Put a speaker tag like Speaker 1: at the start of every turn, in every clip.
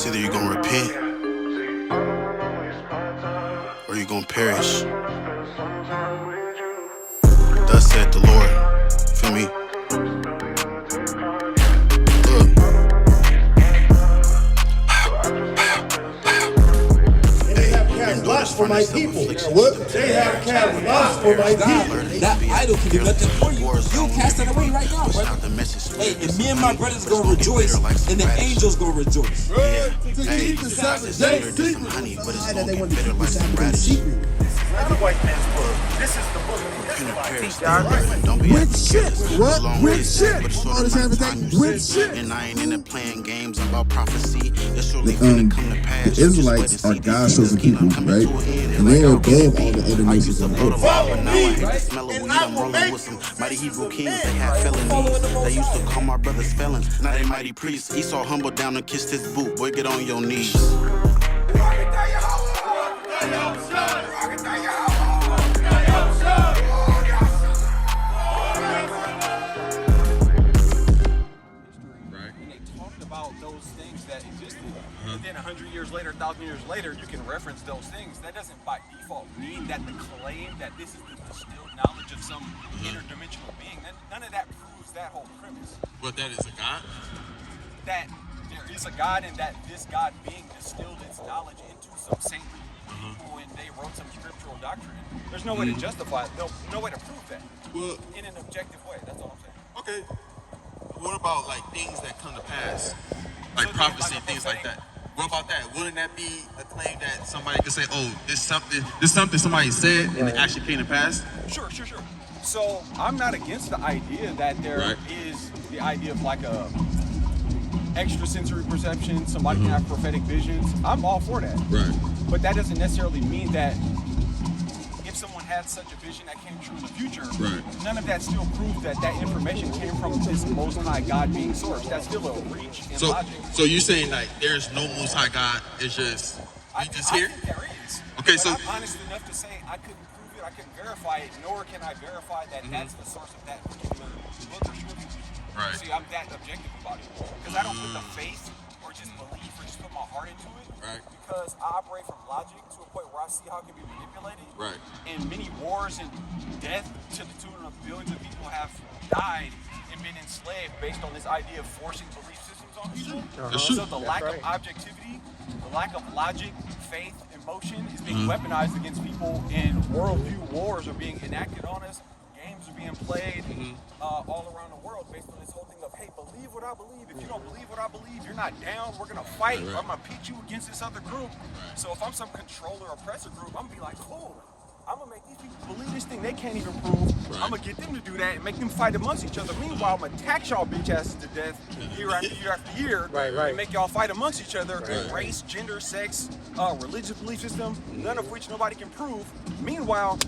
Speaker 1: It's either you're gonna repent or you're gonna perish. Thus said the Lord. Feel me?
Speaker 2: Lots for my people. What? They have cast lots for my people.
Speaker 3: That idol can do nothing for you. You'll cast that away right now, brother. Hey, and me and my brothers gonna rejoice, and the angels gonna rejoice.
Speaker 1: Hey,
Speaker 2: Keep the 7 days secret.
Speaker 1: that they want to keep the Sabbath secret.
Speaker 4: The white man's book. This is the book of the Israelites.
Speaker 2: With shit. What? With shit. All this everything. With shit.
Speaker 1: And I ain't in it playing games about prophecy. It's surely gonna come to pass.
Speaker 5: The Israelites are God's chosen people, right? And they are above all the other nations on earth.
Speaker 1: Follow me, and I will make some mighty Hebrew kings. They had felonies. They used to call my brothers felons. Now they mighty priests. Esau humbled down and kissed his boot. Boy, get on your knees.
Speaker 6: Those things that existed, and then 100 years later, 1,000 years later, you can reference those things. That doesn't by default mean that the claim that this is the distilled knowledge of some interdimensional being, none of that proves that whole premise.
Speaker 7: But that is a God?
Speaker 6: That there is a God and that this God being distilled its knowledge into some saintly people and they wrote some scriptural doctrine. There's no way to justify it. No way to prove that in an objective way. That's all I'm saying.
Speaker 7: Okay. What about like things that come to pass? Like prophecy, things like that. What about that? Wouldn't that be a claim that somebody could say, oh, this something somebody said and it actually came to pass?
Speaker 6: Sure. So I'm not against the idea that there is the idea of like a extrasensory perception, somebody can have prophetic visions. I'm all for that.
Speaker 7: Right.
Speaker 6: But that doesn't necessarily mean that if someone had such a vision that came true in the future, none of that still proves that that information came from this Most High God being source. That's still a reach in logic.
Speaker 7: So you're saying like there's no Most High God, it's just,
Speaker 6: I
Speaker 7: here?
Speaker 6: think there is.
Speaker 7: Okay,
Speaker 6: but
Speaker 7: so
Speaker 6: I'm honest enough to say I couldn't prove it, I couldn't verify it, nor can I verify that that's the source of that particular book or scripture.
Speaker 7: Right.
Speaker 6: See, I'm that objective about it. Because I don't put the faith or just belief or just put my heart into it.
Speaker 7: Right.
Speaker 6: Because I operate from logic to a point where I see how it can be manipulated.
Speaker 7: Right.
Speaker 6: And many wars and death to the tune of billions of people have died and been enslaved based on this idea of forcing belief systems on people. So the lack of objectivity, the lack of logic, faith, emotion is being weaponized against people, and worldview wars are being enacted on us. Games are being played all around the world based on this whole thing of, hey, believe what I believe. If you don't believe what I believe, you're not down. We're going to fight. I'm going to pit you against this other group. So if I'm some controller oppressor group, I'm going to be like, cool. I'm going to make these people believe this thing they can't even prove. I'm going to get them to do that and make them fight amongst each other. Meanwhile, I'm going to tax y'all bitch asses to death year after year after year. And make y'all fight amongst each other. Race, gender, sex, religious belief system, none of which nobody can prove. Meanwhile,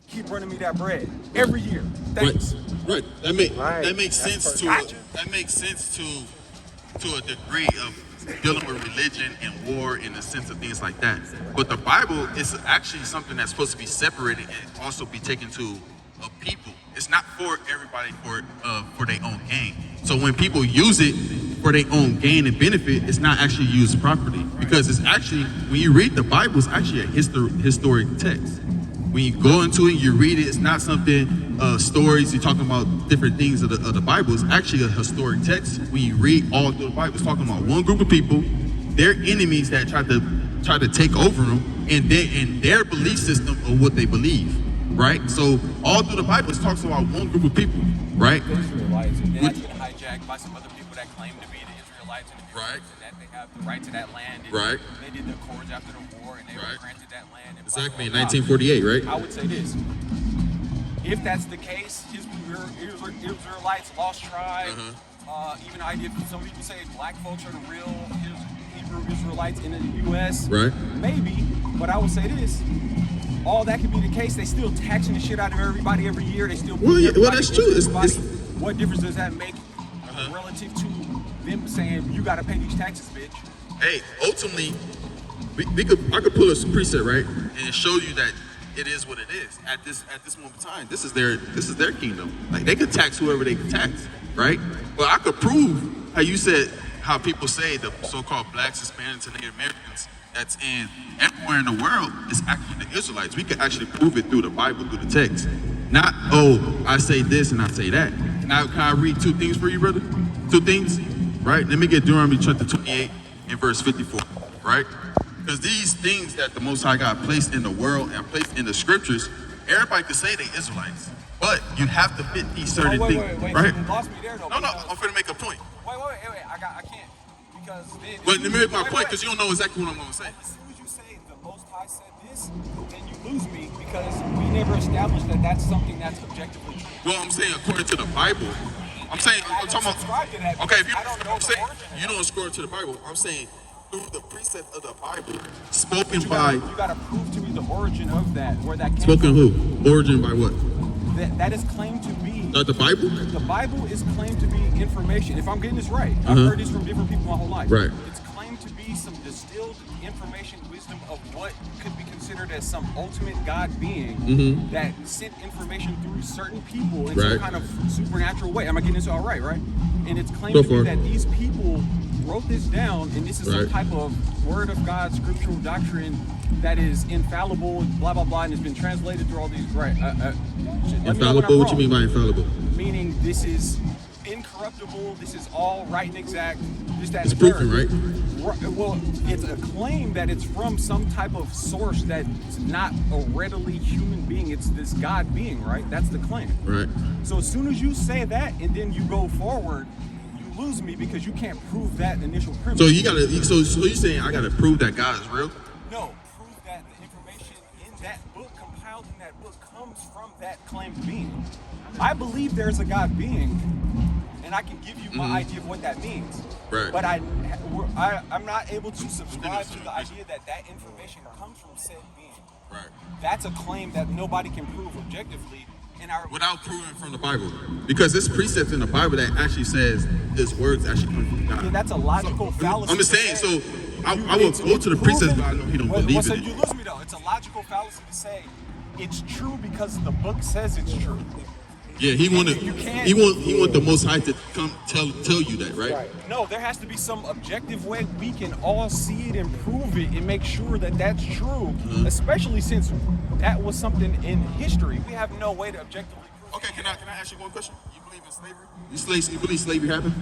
Speaker 6: keep running me that bread every year. Thanks.
Speaker 7: Right. That makes sense to a degree of dealing with religion and war in the sense of things like that. But the Bible is actually something that's supposed to be separated and also be taken to a people. It's not for everybody for their own gain. So when people use it for their own gain and benefit, it's not actually used properly, because it's actually, when you read the Bible, it's actually a historic text. When you go into it, you read it, it's not something, stories, you're talking about different things of the Bible. It's actually a historic text. When you read all through the Bible, it's talking about one group of people, their enemies that try to take over them, and their belief system of what they believe, right? So all through the Bible, it talks about one group of people, right?
Speaker 6: Israelites, and that's been hijacked by some other people that claim to be the Israelites and the
Speaker 7: Right.
Speaker 6: and that they have the right to that land. And
Speaker 7: Right.
Speaker 6: They did the accords after the war, and they were granted that land. And
Speaker 7: Exactly, in
Speaker 6: blah, blah, blah.
Speaker 7: 1948, right?
Speaker 6: I would say this. If that's the case, Israelites, lost tribe, even the idea, some people say black folks are the real Hebrew Israelites in the U.S.
Speaker 7: Right.
Speaker 6: Maybe, but I would say this. All that could be the case. They still taxing the shit out of everybody every year. They still
Speaker 7: that's true.
Speaker 6: What difference does that make relative to them saying you got to pay these taxes, bitch?
Speaker 7: Hey, ultimately, I could pull a preset, right, and show you that it is what it is at this moment in time. This is their kingdom. Like, they could tax whoever they could tax, right? But I could prove how you said how people say the so-called blacks, Hispanics, and Native Americans that's in everywhere in the world is actually the Israelites. We can actually prove it through the Bible, through the text. Not, oh, I say this and I say that. Can I read two things for you, brother? Two things, right? Let me get Deuteronomy chapter 28 and verse 54, right? Because these things that the Most High God placed in the world and placed in the scriptures, everybody could say they Israelites, but you have to fit these certain things, right?
Speaker 6: You lost me there, though.
Speaker 7: No, I'm finna make a point.
Speaker 6: Wait, I can't. Because then,
Speaker 7: But let me make my point, because you don't know exactly what I'm gonna say.
Speaker 6: as soon as you say the Most High said this, then you lose me because we never established that that's something that's objectively true.
Speaker 7: Well, I'm saying according to the Bible. I'm talking
Speaker 6: subscribe to that
Speaker 7: about. Okay, if you
Speaker 6: I don't know
Speaker 7: I'm
Speaker 6: the
Speaker 7: saying
Speaker 6: origin of
Speaker 7: you
Speaker 6: that.
Speaker 7: don't scroll to the Bible. I'm saying through the precept of the Bible, spoken
Speaker 6: You
Speaker 7: by.
Speaker 6: gotta prove to me the origin of that, where that came
Speaker 7: Spoken
Speaker 6: from.
Speaker 7: who? Origin by what?
Speaker 6: That is claimed to be.
Speaker 7: The Bible?
Speaker 6: The Bible is claimed to be information. If I'm getting this right, I've heard this from different people my whole life.
Speaker 7: Right.
Speaker 6: It's claimed to be some distilled information, wisdom of what could be considered as some ultimate God being that sent information through certain people in some kind of supernatural way. Am I getting this all right? Right. And it's claimed to be that these people wrote this down, and this is some type of word of God, scriptural doctrine that is infallible, blah blah blah, and has been translated through all these. Right.
Speaker 7: Infallible? What you mean by infallible?
Speaker 6: Meaning this is incorruptible. This is all right and exact. This, that,
Speaker 7: It's
Speaker 6: and the
Speaker 7: proven,
Speaker 6: third.
Speaker 7: right?
Speaker 6: Well, it's a claim that it's from some type of source that's not a readily human being. It's this God being, right? That's the claim.
Speaker 7: Right.
Speaker 6: So as soon as you say that and then you go forward, you lose me because you can't prove that initial premise.
Speaker 7: So you gotta. So you're saying I gotta prove that God is real?
Speaker 6: No, prove that the information in that book, compiled in that book, comes from that claimed being. I believe there's a God being, and I can give you my idea of what that means.
Speaker 7: Right.
Speaker 6: But I'm not able to subscribe to the idea that that information comes from said being.
Speaker 7: Right.
Speaker 6: That's a claim that nobody can prove objectively.
Speaker 7: Without proving from the Bible, because there's precepts in the Bible that actually says this word's actually come from God.
Speaker 6: Yeah, that's a logical fallacy.
Speaker 7: I'm just saying. So I will go to the precepts, but I know he don't believe
Speaker 6: so
Speaker 7: in it.
Speaker 6: you lose me though. It's a logical fallacy to say it's true because the book says it's true.
Speaker 7: Yeah, he want the Most High to come tell you that, right?
Speaker 6: No, there has to be some objective way we can all see it and prove it and make sure that that's true, especially since that was something in history. We have no way to objectively prove
Speaker 7: Okay,
Speaker 6: it.
Speaker 7: can I ask you one question? You believe in slavery? You believe slavery happened?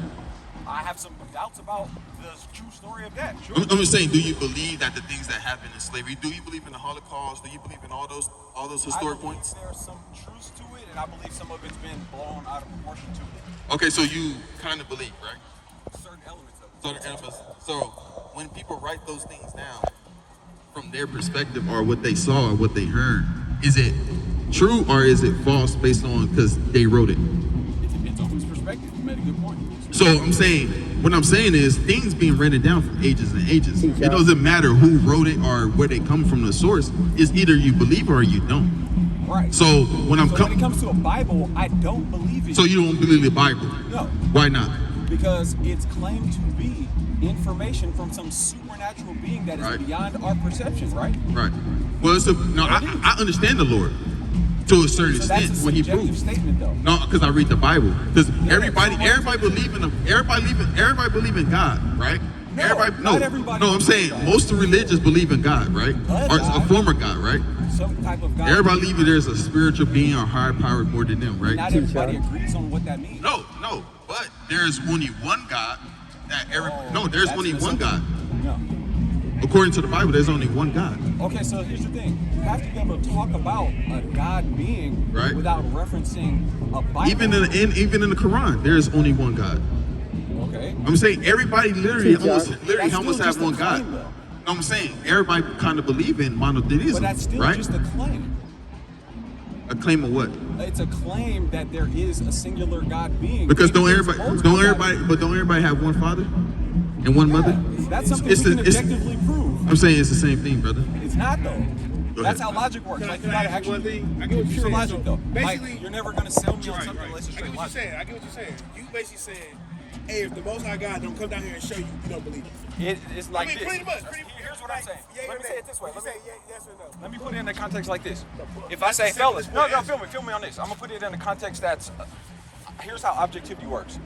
Speaker 6: I have some doubts about the true story of that. Sure.
Speaker 7: I'm just saying, do you believe that the things that happened in slavery? Do you believe in the Holocaust? Do you believe in all those historic points?
Speaker 6: There's some truth to it, and I believe some of it's been blown out of proportion to it.
Speaker 7: Okay, so you kind of believe, right?
Speaker 6: Certain elements of it.
Speaker 7: So when people write those things down from their perspective or what they saw or what they heard, is it true or is it false based on because they wrote it?
Speaker 6: It depends on whose perspective. You made a good point.
Speaker 7: So what I'm saying is things being written down for ages and ages. It doesn't matter who wrote it or where they come from the source. It's either you believe or you don't.
Speaker 6: Right.
Speaker 7: So when it
Speaker 6: comes to a Bible, I don't believe it.
Speaker 7: So you don't believe the Bible?
Speaker 6: No.
Speaker 7: Why not?
Speaker 6: Because it's claimed to be information from some supernatural being that is beyond our perception, right?
Speaker 7: Right. Well, I understand the Lord to a certain extent
Speaker 6: that's a
Speaker 7: when He
Speaker 6: subjective
Speaker 7: proves.
Speaker 6: statement, though.
Speaker 7: No, because I read the Bible. Because everybody believe in God, right?
Speaker 6: Not everybody.
Speaker 7: No, I'm saying most of the religions believe in God, right? Or a form of God, right?
Speaker 6: Some type of God.
Speaker 7: Everybody believe there's a spiritual being or higher power more than them, right?
Speaker 6: Not everybody agrees on what that means.
Speaker 7: No, but there's only one God. There's only one God.
Speaker 6: No.
Speaker 7: According to the Bible, there's only one God.
Speaker 6: Okay, so here's the thing. You have to be able to talk about a God being without referencing a Bible.
Speaker 7: Even in the Quran, there's only one God.
Speaker 6: Okay.
Speaker 7: I'm saying everybody literally almost have one God.
Speaker 6: Claim,
Speaker 7: no, I'm saying everybody kind of believe in monotheism,
Speaker 6: but that's still
Speaker 7: right?
Speaker 6: just a claim.
Speaker 7: A claim of what?
Speaker 6: It's a claim that there is a singular God being.
Speaker 7: Because don't everybody have one father and one mother?
Speaker 6: That's something we can objectively prove.
Speaker 7: I'm saying it's the same thing, brother.
Speaker 6: It's not though.
Speaker 7: Go
Speaker 6: That's
Speaker 7: ahead.
Speaker 6: how logic works. Like you gotta actually
Speaker 2: I get what you're
Speaker 6: pure
Speaker 2: saying.
Speaker 6: logic though.
Speaker 2: Basically,
Speaker 6: Like, you're never gonna sell me on something unless it's
Speaker 2: I get
Speaker 6: straight
Speaker 2: what you're
Speaker 6: logic.
Speaker 2: saying. I get what you're saying. You basically saying, hey, if the Most High God don't come down here and show you, you don't believe it.
Speaker 6: It's like this.
Speaker 2: pretty much.
Speaker 6: Here's what I'm saying. Let me say it this way.
Speaker 2: Let me say yes or no.
Speaker 6: Let me put it in the context like this. If I say, fellas, no, feel me on this. I'm gonna put it in the context that's, here's how objectivity works.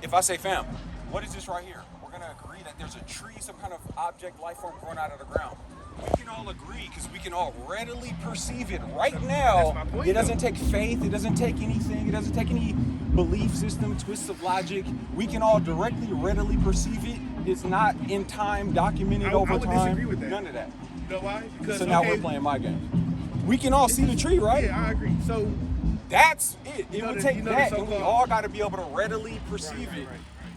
Speaker 6: If I say, fam, what is this right here? We're to agree that there's a tree, some kind of object, life form growing out of the ground. We can all agree because we can all readily perceive it right now.
Speaker 2: That's my point,
Speaker 6: It doesn't take faith. It doesn't take anything. It doesn't take any belief system, twists of logic. We can all directly, readily perceive it. It's not in time, documented over
Speaker 2: I would
Speaker 6: time.
Speaker 2: disagree with that.
Speaker 6: None of that.
Speaker 2: You know why? Because
Speaker 6: So now we're playing my game. We can all see the tree, right?
Speaker 2: Yeah, I agree. So
Speaker 6: That's it. It
Speaker 2: know
Speaker 6: would
Speaker 2: the-
Speaker 6: take
Speaker 2: you know the
Speaker 6: that, and we
Speaker 2: so-called-
Speaker 6: all got to be able to readily perceive it.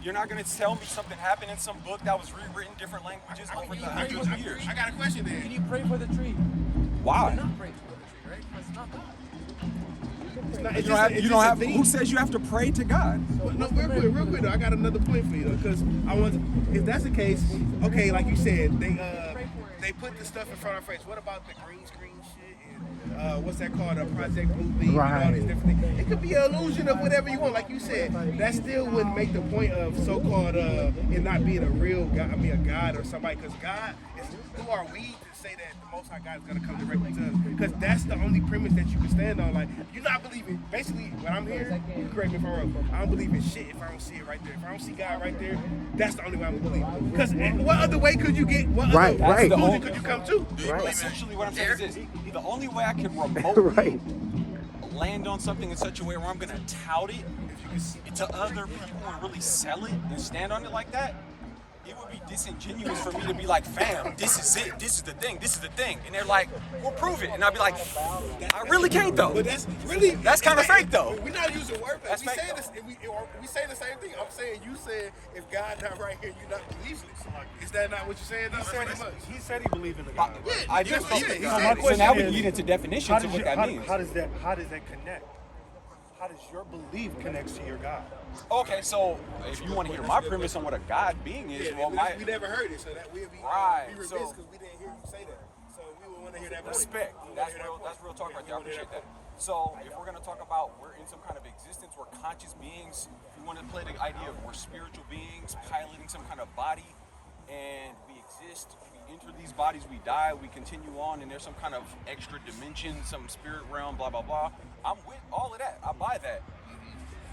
Speaker 6: You're not going to tell me something happened in some book that was rewritten different languages over the hundreds of years.
Speaker 2: I got a question then.
Speaker 3: Can you pray for the tree?
Speaker 6: Why?
Speaker 3: Not pray for the tree, right? Because it's not God.
Speaker 6: You don't have. Who says you have to pray to God?
Speaker 2: No, real quick though. I got another point for you though, because I want. If that's the case, okay, like you said, they put the stuff in front of our face. What about the green screen shit and what's that called? A Project Bluebeam and all these different things. It could be an illusion of whatever you want. Like you said, that still wouldn't make the point of so-called it not being a real God. I mean, a God or somebody, because God is. Who are we to say that the Most High God is going to come directly to us? Because that's the only premise that you can stand on. Like, you're not believing. Basically, when I'm here, you correct me if I'm wrong. I don't believe in shit if I don't see it right there. If I don't see God right there, that's the only way I'm going to believe. Because what other way could you get? What other conclusion could you come to?
Speaker 6: Essentially, what I'm saying is this: the only way I can remotely land on something in such a way where I'm going to tout it to other people and really sell it and stand on it like that, it would be disingenuous for me to be like, fam, this is it, this is the thing, and they're like, well, prove it, and I'll be like, I really can't though.
Speaker 2: But that's really
Speaker 6: kind of fake though.
Speaker 2: We're not using wordplay.
Speaker 6: That's
Speaker 2: We
Speaker 6: fake,
Speaker 2: say
Speaker 6: though.
Speaker 2: this, we say the same thing. I'm saying you said if God not right here, you not believing it. Is that not what you're saying? Pretty much.
Speaker 8: He said he believed in the God.
Speaker 6: I do.
Speaker 2: Yes, he did.
Speaker 8: So my
Speaker 6: So
Speaker 8: question
Speaker 6: now we
Speaker 8: is,
Speaker 6: can get into definitions of what that means.
Speaker 8: How does that connect? How does your belief connect to your God?
Speaker 6: Okay, so if you want to hear my premise on what a God being is, well,
Speaker 2: We never heard it, so that we'd be
Speaker 6: Right,
Speaker 2: remiss
Speaker 6: so-
Speaker 2: because we didn't hear you say that. So we would want to hear that.
Speaker 6: respect. That's real talk right there. I appreciate that. So if we're going to talk about we're in some kind of existence, we're conscious beings. If we want to play the idea of we're spiritual beings piloting some kind of body, and we exist. We enter these bodies, we die, we continue on, and there's some kind of extra dimension, some spirit realm, blah blah blah. I'm with all of that. I buy that.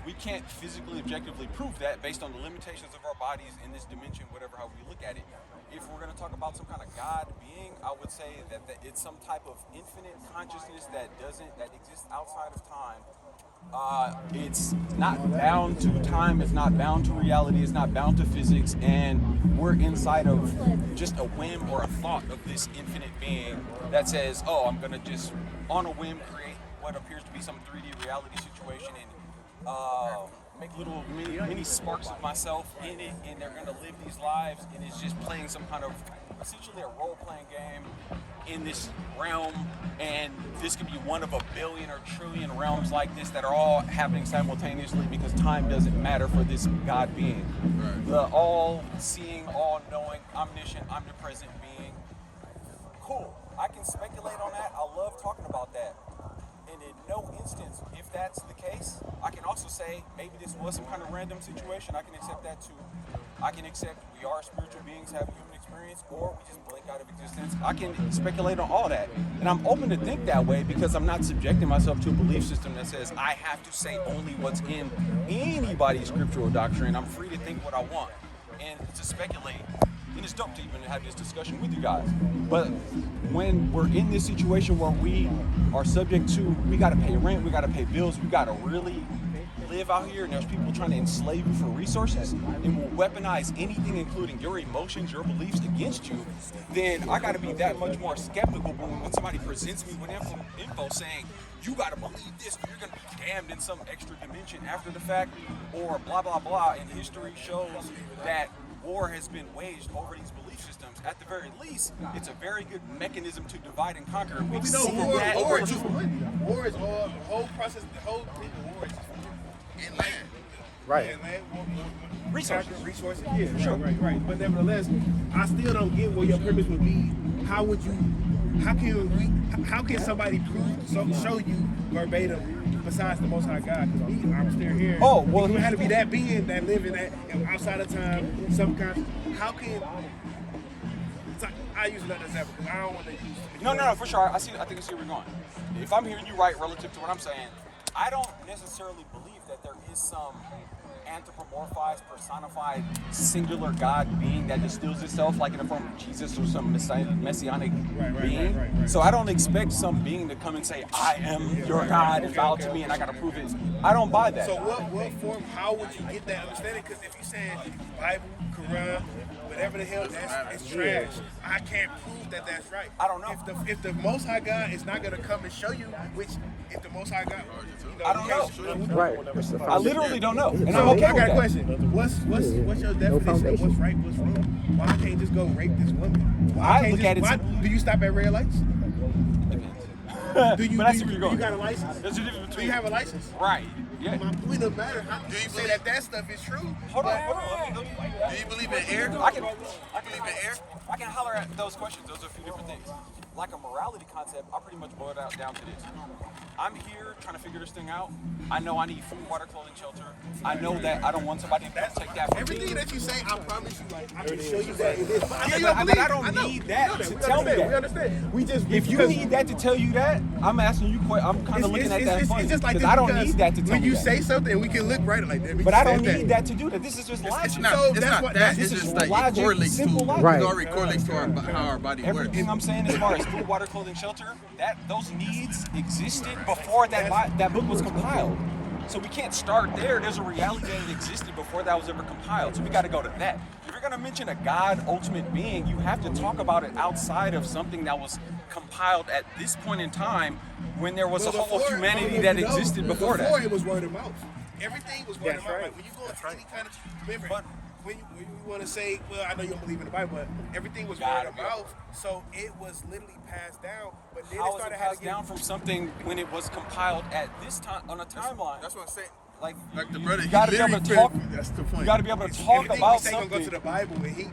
Speaker 6: We can't physically, objectively prove that based on the limitations of our bodies in this dimension, whatever how we look at it. If we're going to talk about some kind of God being, I would say that it's some type of infinite consciousness that exists outside of time. It's not bound to time, it's not bound to reality, it's not bound to physics, and we're inside of just a whim or a thought of this infinite being that says, oh, I'm going to just, on a whim, create what appears to be some 3D reality situation and make little mini sparks of myself in it, and they're going to live these lives, and it's just playing some kind of, essentially a role-playing game in this realm, and this could be one of a billion or trillion realms like this that are all happening simultaneously because time doesn't matter for this God being. The all-seeing, all-knowing, omniscient, omnipresent being. Cool. I can speculate on that. I love talking about that. And in no instance, if that's the case, I can also say maybe this was some kind of random situation. I can accept that too. I can accept we are spiritual beings, have human experience, or we just blink out of existence. I can speculate on all that. And I'm open to think that way because I'm not subjecting myself to a belief system that says I have to say only what's in anybody's scriptural doctrine. I'm free to think what I want and to speculate. And it's dope to even have this discussion with you guys. But when we're in this situation where we are subject to, we got to pay rent, we got to pay bills, we got to really live out here, and there's people trying to enslave you for resources and will weaponize anything, including your emotions, your beliefs against you, then I got to be that much more skeptical when somebody presents me with info saying, you got to believe this, or you're going to be damned in some extra dimension after the fact, or blah, blah, blah. And history shows that war has been waged over these belief systems. At the very least, it's a very good mechanism to divide and conquer. And we've seen that
Speaker 2: war
Speaker 6: over
Speaker 2: is war is all the whole process. The whole thing of war is in land.
Speaker 8: Right.
Speaker 2: And land,
Speaker 6: resources.
Speaker 2: Yeah, sure. Right. But nevertheless, I still don't get what your premise would be. How can somebody show you verbatim besides the Most High God? Because I'm still here.
Speaker 6: Oh, well,
Speaker 2: it had to be that being that live in that outside of time, some kind. How can? It's like, I use another example because I don't want to use.
Speaker 6: No, for sure. I think I see where you're going. If I'm hearing you right relative to what I'm saying, I don't necessarily believe that there is some anthropomorphized, personified, singular God being that distills itself like in the form of Jesus or some messianic being.
Speaker 2: Right.
Speaker 6: So I don't expect some being to come and say, I am your God and bow to me and I gotta prove it. I don't buy that.
Speaker 2: So what form, how would you get that understanding? Because if you said Bible, Quran, whatever the hell, it's trash. I can't prove that that's right.
Speaker 6: I don't know.
Speaker 2: If the Most High God is not going to come and show you, which if the Most High God,
Speaker 6: I don't know.
Speaker 9: Right.
Speaker 6: I literally don't know. And
Speaker 2: So
Speaker 6: I'm okay
Speaker 2: I
Speaker 6: with
Speaker 2: got a
Speaker 6: that.
Speaker 2: question. What's your definition of what's right, what's wrong? Why I can't just go rape this woman?
Speaker 6: I look at it.
Speaker 2: Do you stop at red lights?
Speaker 6: But that's where you're going.
Speaker 2: You got a license?
Speaker 6: There's a difference
Speaker 2: Do
Speaker 6: between.
Speaker 2: you have a license?
Speaker 6: Right. Yeah.
Speaker 2: My point of matter, how do you say that stuff is true?
Speaker 6: Hold on.
Speaker 7: Do you believe in air?
Speaker 6: I can
Speaker 7: believe in air?
Speaker 6: I can holler at those questions. Those are a few different things. Like a morality concept, I pretty much boil it down to this. I'm here trying to figure this thing out. I know I need food, water, clothing, shelter. I know that I don't want somebody to take that from me.
Speaker 2: Everything that you say, I promise you, like, I can show you that it is.
Speaker 6: But I don't need that to tell me that.
Speaker 2: We understand. We just
Speaker 6: If you need that to tell you that, I'm asking you. I'm kind of looking at that funny.
Speaker 2: It's just like
Speaker 6: because I don't need that to tell
Speaker 2: when
Speaker 6: me
Speaker 2: you
Speaker 6: that.
Speaker 2: say something, we can look right like that.
Speaker 6: But I don't need that to do that. This is just logic.
Speaker 7: It's not that. It's just like it correlates to
Speaker 6: simple logic.
Speaker 9: Right.
Speaker 7: it already correlates to how our body works.
Speaker 6: Everything I'm saying as far as food, water, clothing, shelter, those needs existed before that book was compiled. So we can't start there. There's a reality that it existed before that was ever compiled. So we got to go to that. If you're going to mention a God, ultimate being, you have to talk about it outside of something that was compiled at this point in time when there was a whole humanity that existed before that.
Speaker 2: Before it was word of mouth. Everything was word of mouth.
Speaker 8: right.
Speaker 2: Like when you go into any kind of, remember, when you want to say, well, I know you don't believe in the Bible, but everything was word of mouth. So it was literally passed down. But then
Speaker 6: How
Speaker 2: it
Speaker 6: was it
Speaker 2: started
Speaker 6: passed down from something when it was compiled at this time on a timeline?
Speaker 7: That's what I'm saying.
Speaker 6: Like
Speaker 7: the brother,
Speaker 6: you got to be able to talk.
Speaker 7: That's the point.
Speaker 6: You got to be able to talk about
Speaker 2: something. Go to
Speaker 6: something.
Speaker 2: the Bible and he.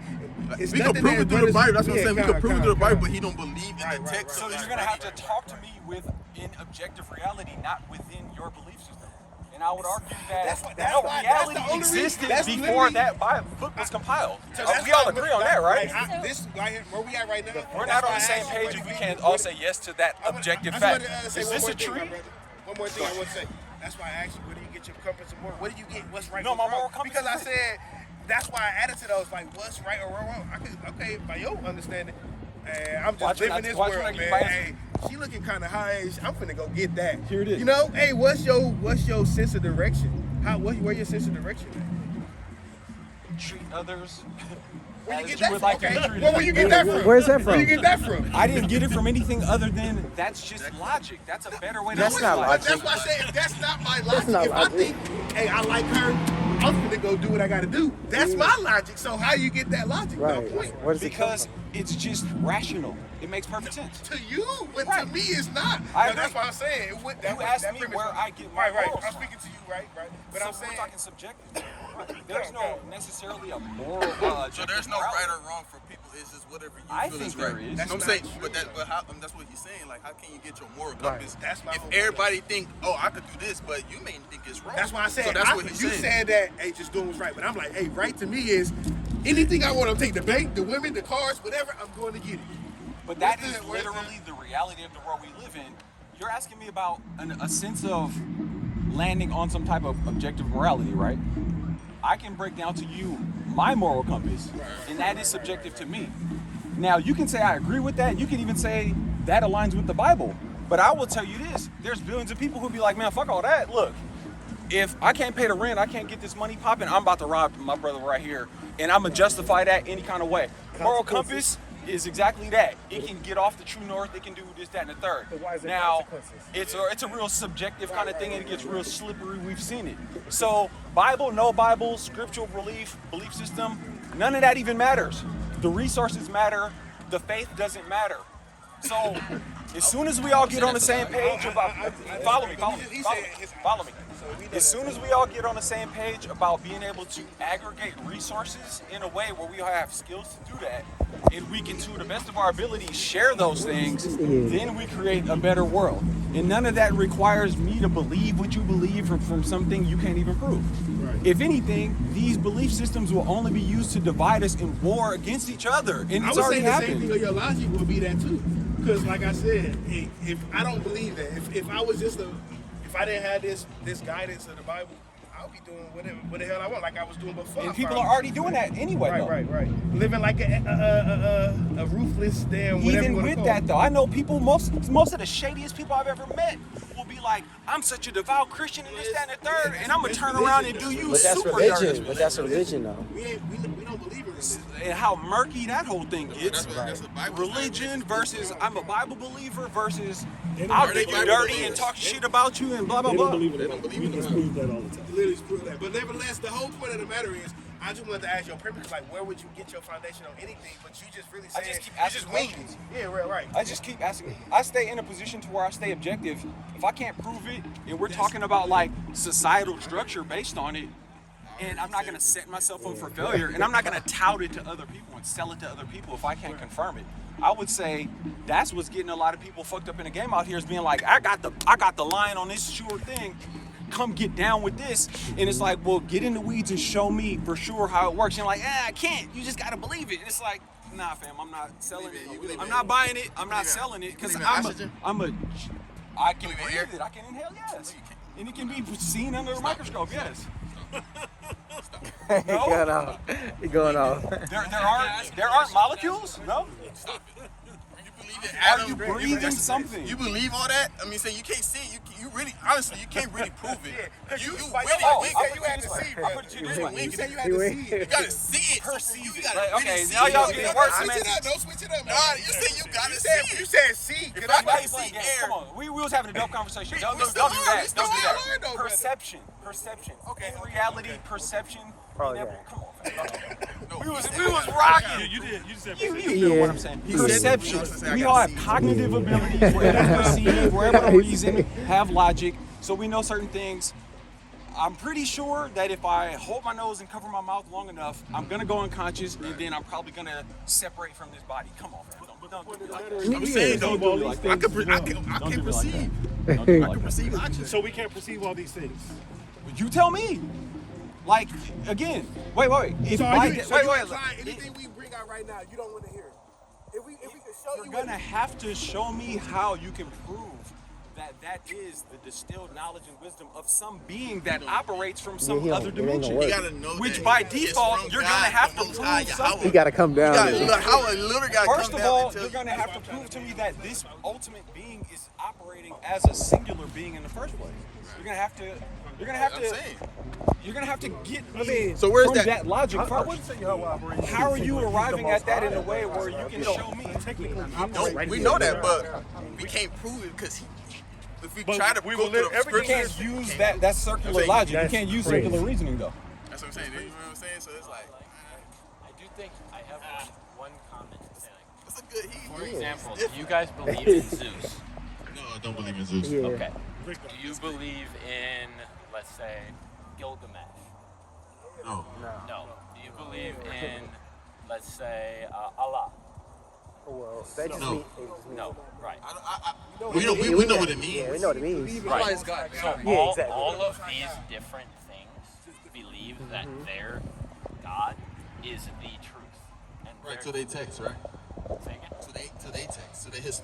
Speaker 7: We can prove it through the Bible. That's what I'm saying. We can prove it through the Bible, but he don't believe in the text.
Speaker 6: So you're gonna have to talk to me within objective reality, not within your belief system. And I would argue that reality existed before that book was compiled. We all agree on that, right?
Speaker 2: This right here, where we at right now?
Speaker 6: We're not on the same page if we can't all say yes to that objective fact. Is this a tree?
Speaker 2: One more thing I want to say. That's why I asked you, where do you get your compass and moral? Where do you get what's right?
Speaker 6: No, my
Speaker 2: what's
Speaker 6: moral
Speaker 2: wrong?
Speaker 6: compass
Speaker 2: Because I
Speaker 6: is-
Speaker 2: said that's why I added to those, like what's right or wrong. I could, okay, by your understanding, I'm just living this world, man. Hey, she looking kind of high. I'm finna go get that.
Speaker 6: Here it is.
Speaker 2: You know, hey, what's your sense of direction? Where your sense of direction at?
Speaker 6: Treat others.
Speaker 2: Where you
Speaker 6: as
Speaker 2: get
Speaker 6: you
Speaker 2: that
Speaker 6: would
Speaker 2: from?
Speaker 6: like to be
Speaker 2: Okay.
Speaker 6: treated.
Speaker 2: Where you get that from?
Speaker 9: Where's that
Speaker 2: Where you
Speaker 9: from?
Speaker 2: get that from?
Speaker 6: I didn't get it from anything other than that's just logic. That's a better way to
Speaker 9: That's
Speaker 6: look
Speaker 9: not
Speaker 6: at
Speaker 9: logic.
Speaker 2: That's why I say if that's not my logic.
Speaker 9: not
Speaker 2: If I
Speaker 9: logic.
Speaker 2: think, hey, I like her, I'm gonna go do what I gotta do. That's my logic. So how you get that logic?
Speaker 9: Right.
Speaker 2: No point.
Speaker 9: Where does it come
Speaker 6: because
Speaker 9: from?
Speaker 6: it's just rational. It makes perfect sense.
Speaker 2: To you, but
Speaker 6: Right.
Speaker 2: to me, it's not.
Speaker 6: I
Speaker 2: No,
Speaker 6: agree.
Speaker 2: that's what I'm saying.
Speaker 6: You asked me where I get my
Speaker 2: right.
Speaker 6: morals
Speaker 2: I'm
Speaker 6: from.
Speaker 2: speaking to you, right. But
Speaker 6: So
Speaker 2: I'm saying
Speaker 6: we're talking subjective. There's no necessarily a moral.
Speaker 7: So there's no right or wrong for people. It's just whatever you
Speaker 6: I
Speaker 7: feel
Speaker 6: think
Speaker 7: is right.
Speaker 6: there is.
Speaker 7: That's what I'm
Speaker 2: That's
Speaker 7: saying.
Speaker 2: not
Speaker 7: But that's what he's saying. Like, how can you get your moral compass?
Speaker 2: That's my
Speaker 7: if
Speaker 2: whole
Speaker 7: everybody think, oh, I could do this, but you may think it's wrong.
Speaker 2: that's why I said.
Speaker 7: So that's what he's
Speaker 2: you
Speaker 7: saying.
Speaker 2: said that. Hey, just doing what's right. But I'm like, hey, right to me is anything I want to take the bank, the women, the cars, whatever. I'm going to get it.
Speaker 6: But that
Speaker 2: Where's
Speaker 6: is
Speaker 2: the- where's the-
Speaker 6: literally the reality of the world we live in. You're asking me about a sense of landing on some type of objective morality, right? I can break down to you my moral compass, and that is subjective to me. Now, you can say I agree with that. You can even say that aligns with the Bible. But I will tell you this, there's billions of people who be like, man, fuck all that. Look, if I can't pay the rent, I can't get this money popping, I'm about to rob my brother right here. And I'm going to justify that any kind of way. Moral compass is exactly that. It can get off the true north. It can do this, that, and the third.
Speaker 8: But why is it
Speaker 6: Now,
Speaker 8: consequences?
Speaker 6: it's a real subjective kind of thing, and it gets real slippery. We've seen it. So Bible, no Bible, scriptural belief system, none of that even matters. The resources matter. The faith doesn't matter. So as soon as we all get on the same page about follow me. As soon as we all get on the same page about being able to aggregate resources in a way where we have skills to do that, and we can, to the best of our ability, share those things, then we create a better world. And none of that requires me to believe what you believe from something you can't even prove. Right. If anything, these belief systems will only be used to divide us in war against each other. And it's
Speaker 2: I would
Speaker 6: already
Speaker 2: say the
Speaker 6: happened.
Speaker 2: same thing of your logic would be that too. Because like I said, if I don't believe that, if I was just if I didn't have this guidance of the Bible, I be doing whatever, what the hell I want, like I was doing before.
Speaker 6: And people are already doing that anyway.
Speaker 2: Right. Living like a ruthless damn whatever.
Speaker 6: Even with that though, I know people, most of the shadiest people I've ever met will be like, I'm such a devout Christian and this, that, and the third, and I'm gonna turn around and do you
Speaker 9: But that's
Speaker 6: super
Speaker 9: religion.
Speaker 6: dirty.
Speaker 9: But that's religion, though.
Speaker 2: We don't believe in religion.
Speaker 6: And how murky that whole thing gets.
Speaker 7: That's what Bible
Speaker 6: Religion versus I'm a Bible believer versus I'll get you dirty and talk shit about you and blah blah blah.
Speaker 7: They don't believe in
Speaker 8: Just prove that all the time.
Speaker 2: Literally prove that. But nevertheless, the whole point of the matter is, I just wanted to ask your purpose, like, where would you get your foundation on anything? But you just really saying,
Speaker 6: just keep
Speaker 2: you
Speaker 6: asking
Speaker 2: just winging.
Speaker 6: questions.
Speaker 2: Yeah, right.
Speaker 6: I just keep asking. I stay in a position to where I stay objective. If I can't prove it, and we're talking about like societal structure based on it, and I'm not gonna set myself up for failure, and I'm not gonna tout it to other people and sell it to other people if I can't confirm it. I would say that's what's getting a lot of people fucked up in the game out here, is being like, I got the line on this sure thing. Come get down with this, and it's like, well, get in the weeds and show me for sure how it works. And you're like, I can't. You just gotta believe it. And it's like, nah, fam, I'm not selling it. I'm not buying it. I'm not selling it because I can breathe it. I can inhale, yes, and it can be seen under a microscope, yes. No?
Speaker 9: He going off.
Speaker 6: There aren't molecules? No. Are you breathing something?
Speaker 7: You believe all that? I mean, say you can't see it. You really, honestly, you can't really prove it. You really
Speaker 2: You had to see, bro. You said you had to see.
Speaker 7: You gotta see it.
Speaker 6: Perceive
Speaker 7: You
Speaker 6: it.
Speaker 7: gotta
Speaker 6: Like,
Speaker 7: really
Speaker 6: okay,
Speaker 7: see
Speaker 6: now
Speaker 7: it.
Speaker 6: y'all getting worse, man.
Speaker 7: Don't switch it up. Nah, you said you gotta see it.
Speaker 2: You said see.
Speaker 7: If I can't
Speaker 6: Playing
Speaker 7: see
Speaker 6: games.
Speaker 7: air,
Speaker 6: Come on, we was having a dope conversation. Don't
Speaker 7: we
Speaker 6: do
Speaker 7: still
Speaker 6: that.
Speaker 7: are. We still
Speaker 6: Don't do
Speaker 7: are,
Speaker 6: that.
Speaker 7: though, brother.
Speaker 6: Perception. Okay. In reality, perception.
Speaker 9: Oh, yeah.
Speaker 6: Come on, fam. We was rocking.
Speaker 8: You did. You said
Speaker 6: You know what I'm saying?
Speaker 7: He said
Speaker 6: Perception.
Speaker 7: it.
Speaker 6: We all have cognitive abilities. We're able to perceive. We're able to reason. Have logic. So we know certain things. I'm pretty sure that if I hold my nose and cover my mouth long enough, I'm gonna go unconscious, and then I'm probably gonna separate from this body. Come on, fam. Don't do me like that.
Speaker 7: I'm saying though,
Speaker 6: Don't do me like that.
Speaker 7: I can
Speaker 6: Don't do me like
Speaker 7: perceive.
Speaker 6: that. Don't do me
Speaker 7: I
Speaker 6: like
Speaker 7: can
Speaker 6: that.
Speaker 7: perceive action.
Speaker 8: So we can't perceive all these things.
Speaker 6: You tell me. Like, again, wait. If
Speaker 2: So
Speaker 6: I
Speaker 2: you
Speaker 6: get,
Speaker 2: implying
Speaker 6: wait.
Speaker 2: anything we bring out right now, you don't want to hear it. If we could show
Speaker 6: You're
Speaker 2: you
Speaker 6: gonna have to show me how you can prove that is the distilled knowledge and wisdom of some being that operates from some other dimension.
Speaker 7: You gotta know
Speaker 6: Which
Speaker 7: that
Speaker 6: by
Speaker 7: it's
Speaker 6: default,
Speaker 7: from
Speaker 6: you're
Speaker 7: God,
Speaker 6: gonna have
Speaker 7: the
Speaker 6: to
Speaker 7: Most
Speaker 6: prove
Speaker 7: High,
Speaker 6: something.
Speaker 9: He got to come down.
Speaker 7: How a literally got
Speaker 6: First of all, you're gonna have to prove to me that this ultimate being is operating as a singular being in the first place. You're gonna have to get me
Speaker 7: So where's
Speaker 6: from
Speaker 7: that?
Speaker 6: logic first. How are you arriving at that in a way where you can show me?
Speaker 7: We know that, but we can't prove it because if we try to
Speaker 8: we
Speaker 7: go
Speaker 8: will
Speaker 7: through the
Speaker 8: live-
Speaker 6: You
Speaker 7: scriptures,
Speaker 6: can't use that's circular
Speaker 7: saying
Speaker 6: logic. You
Speaker 8: that's
Speaker 6: can't use
Speaker 8: crazy.
Speaker 6: circular reasoning though.
Speaker 7: That's what I'm saying. You know what I'm saying? So it's like,
Speaker 10: I do think I have one comment to say.
Speaker 7: it's a good heat.
Speaker 10: For example, do you guys believe in Zeus?
Speaker 7: No, I don't believe in Zeus.
Speaker 9: Yeah.
Speaker 10: Okay. Do you believe in, let's say, Gilgamesh?
Speaker 7: No.
Speaker 10: No. Do you believe in, let's say, Allah?
Speaker 9: Well, that just
Speaker 7: No.
Speaker 9: means.
Speaker 10: No. Right.
Speaker 7: We know what it means.
Speaker 9: Yeah, we know what it means.
Speaker 10: Right. So
Speaker 9: Yeah, exactly.
Speaker 10: all of these different things believe that their God is the truth. And
Speaker 7: Right,
Speaker 10: their-
Speaker 7: so they text, right?
Speaker 10: Say again?
Speaker 7: So they text. So they
Speaker 10: To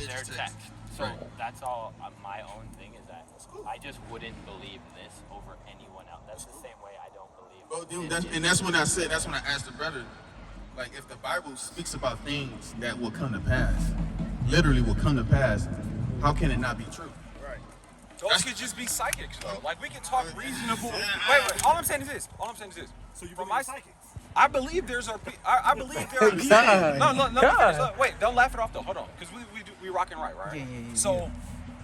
Speaker 10: their text. So
Speaker 7: Right.
Speaker 10: that's all my own thing is that I just wouldn't believe this over anyone else. That's the same way I don't believe.
Speaker 7: Well, that's when I asked the brother, like, if the Bible speaks about things that will come to pass, literally will come to pass, how can it not be true?
Speaker 6: Those could just be psychics though. Like we can talk reasonable. Wait. All I'm saying is this.
Speaker 8: So you
Speaker 6: From
Speaker 8: believe
Speaker 6: my
Speaker 8: in psychics?
Speaker 6: I believe there are people. No, wait, don't laugh it off though. Hold on, because we rocking right?
Speaker 9: Yeah.
Speaker 6: So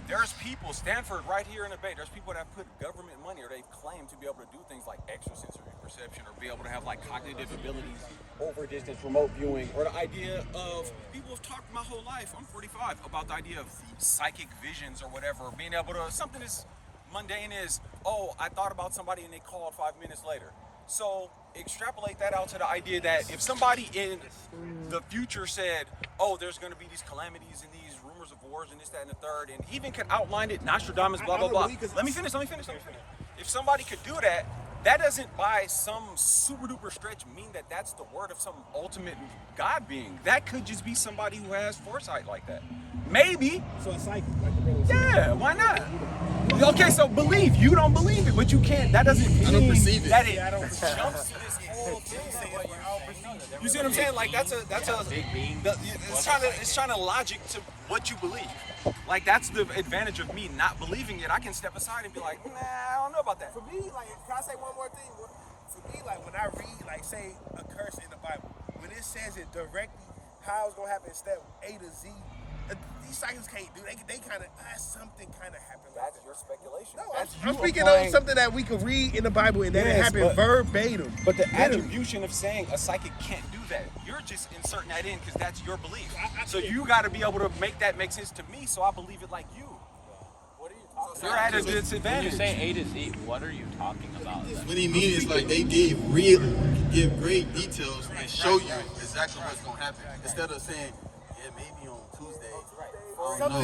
Speaker 6: there's people, Stanford right here in the Bay, there's people that have put government money or they claim to be able to do things like extrasensory perception or be able to have like cognitive abilities over distance, remote viewing, or the idea of, people have talked my whole life, I'm 45, about the idea of psychic visions or whatever, being able to, something as mundane as, oh, I thought about somebody and they called 5 minutes later. So extrapolate that out to the idea that if somebody in the future said, oh, there's going to be these calamities and these rumors of wars and this, that, and the third, and even could outline it, Nostradamus, blah, blah, blah. Let me finish. If somebody could do that, that doesn't by some super duper stretch mean that that's the word of some ultimate God being. That could just be somebody who has foresight like that. Maybe.
Speaker 2: So it's psychic, like the brother was saying.
Speaker 6: Yeah, why not? Okay, so believe. You don't believe it, but you can't. That doesn't mean
Speaker 7: I don't perceive it.
Speaker 6: that it jumps to this whole thing. You see what I'm saying? Like that's a it's trying to logic to what you believe. Like that's the advantage of me not believing it. I can step aside and be like, nah, I don't know about that.
Speaker 2: For me, like, can I say one more thing? For me, like, when I read, like, say, a curse in the Bible, when it says it directly, how it's gonna happen, step A to Z, these psychics can't do. They kind of something kind of happened.
Speaker 6: That's your speculation.
Speaker 2: No,
Speaker 6: That's
Speaker 2: I'm
Speaker 6: you
Speaker 2: speaking
Speaker 6: applying-
Speaker 2: of something that we could read in the Bible and then it
Speaker 6: Yes,
Speaker 2: happened
Speaker 6: but-
Speaker 2: verbatim.
Speaker 6: But the
Speaker 2: Literally.
Speaker 6: attribution of saying a psychic can't do that, you're just inserting that in because that's your belief. So you got to be able to make that make sense to me, so I believe it like you.
Speaker 10: What are you talking
Speaker 6: You're at a
Speaker 10: When you
Speaker 6: disadvantage.
Speaker 10: say A to Z, what are you talking about?
Speaker 7: What he means is like they give great details and show you exactly what's gonna happen instead of saying, yeah, maybe on Tuesday.